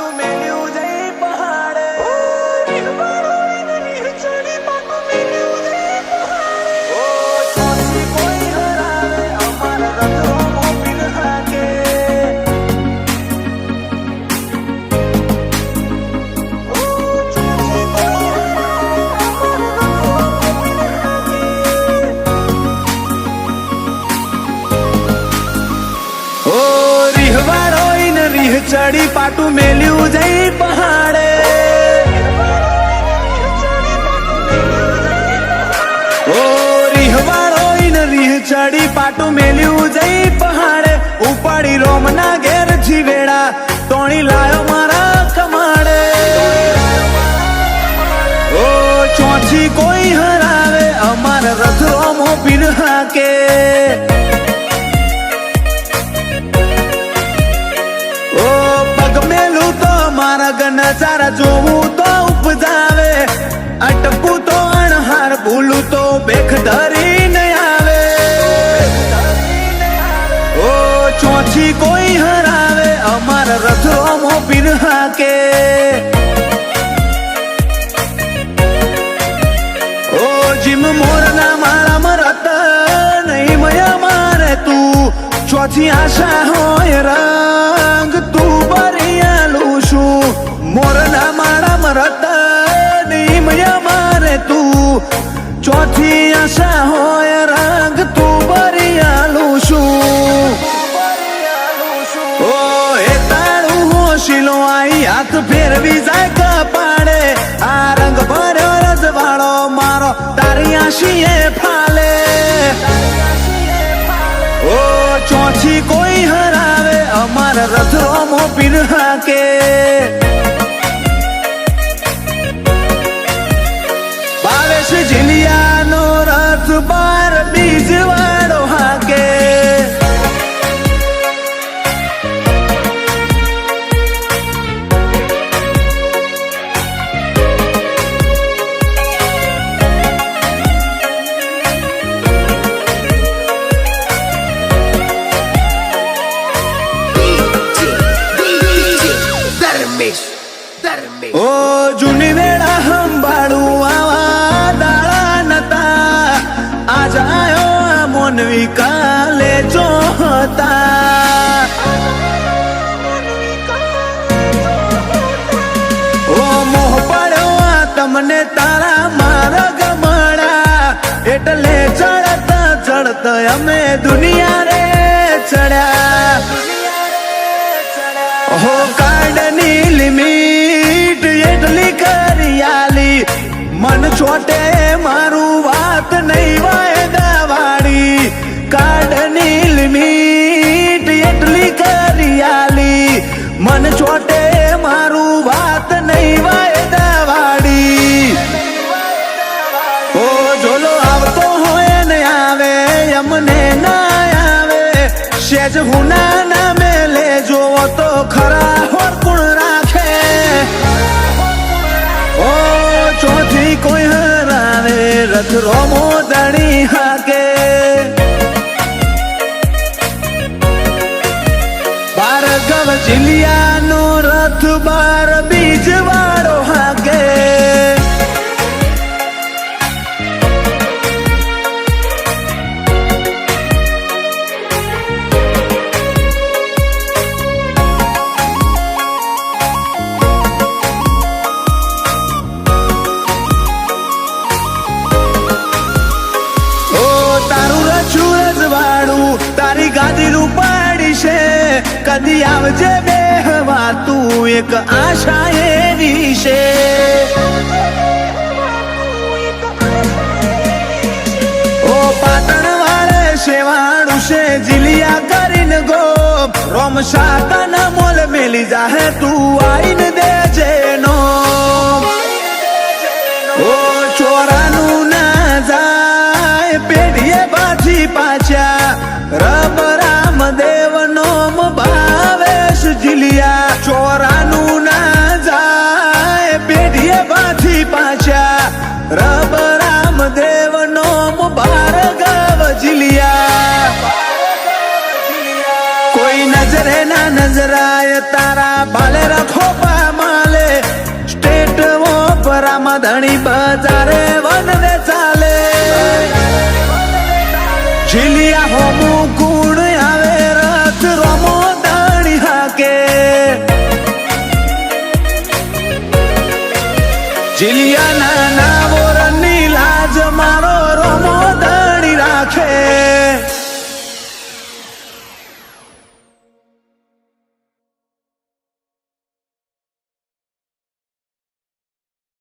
પાટું મેલ્યું જઈ પહાડે ચોથી કોઈ હરાવે અમારા રથો મોપીન હાકે રીહ ચડી પાટું મેલ્યું જઈ પહાડે ઓ રીહવાળો રીહ ચડી પાટું મેલ્યું જઈ પહાડે ઉપાડી રોમના ઘેર જીવેડા તોણી લાયો મારા કમાડે ઓ ચોથી કોઈ હરાવે અમારા રથ રોમો પીર હાકે નજારા જોવું તો ઉપજાવે અટકું તો અણહાર ભૂલું તો બેખ ધરીને આવે ઓ ચોથી કોઈ હરાવે અમારા રથ રોમો પીર હાકે ઓ જીમ મોરના મારા મરત નહીં મયા મારે તું ચોથી આશા હોય રંગ તું બરિયાલું છું મોરના મારા મરત નિમય મારે તું ચોથી આશા હોય રંગ તું બરિયાલું છું ઓ એ તાળું હોશીલો આઈ હાથ ફેરવી જાય કપાડે આ રંગ ભર્યો રજવાળો મારો તારી આશીએ ફાલે ઓ ચોથી કોઈ હરાવે અમારા રથ રોમો પીર હાકે જીલિયાનો રથ બાર બીજ વાળો હાકે ઓ જૂની વેળા સંભાળું આજ આયો મોનવી કાલે જોતા ઓ મોહ પડ્યો તમને તારા મારા ગમડા એટલે ચડતા ચડતા અમે દુનિયા રે ચડ્યા હો કાર્ડની લિમિટ એટલી કરિયાલી મન છોટે મારું વાત નહીં વાયદા વાળી કાર્ડની લિમિટ એટલી કરિયાલી મન છોટે મારું વાત નહીં વાયદા વાળી ઓ જોલો આવતો હોય ને આવે અમને ના આવે સેજ હુના નામે લેજો તો ખરા હોર કોણ રાખે ઓ ચોથી કોઈ હરાવે રથ રોમો દણી હાકે ભાર્ગવ જીલિયાનો રથ બાર બીજ વાળો હાકે તારી ગાદી રૂપાડી છે કદી આવજે બેહવા તું એક આશા એવી છે ઓ પાટણ વાળે શેવાણું છે જીલિયા કરીને ગો રોમ સાતના મોલ મેલી જાહે તું આઈને દેજે નો ઓ ચોરાનું ના જાય પેઢીએ બાજી પાછા રબ રામદેવ નોમ ભાવેશ જીલિયા ચોરાનું ના જાય પેઢીએ બાજી પાછા રબ રામદેવ નોમ ભાર્ગવ જીલિયા કોઈ નજરે ના નજરાય તારા ભાલે રખો પા જીલિયા હોમું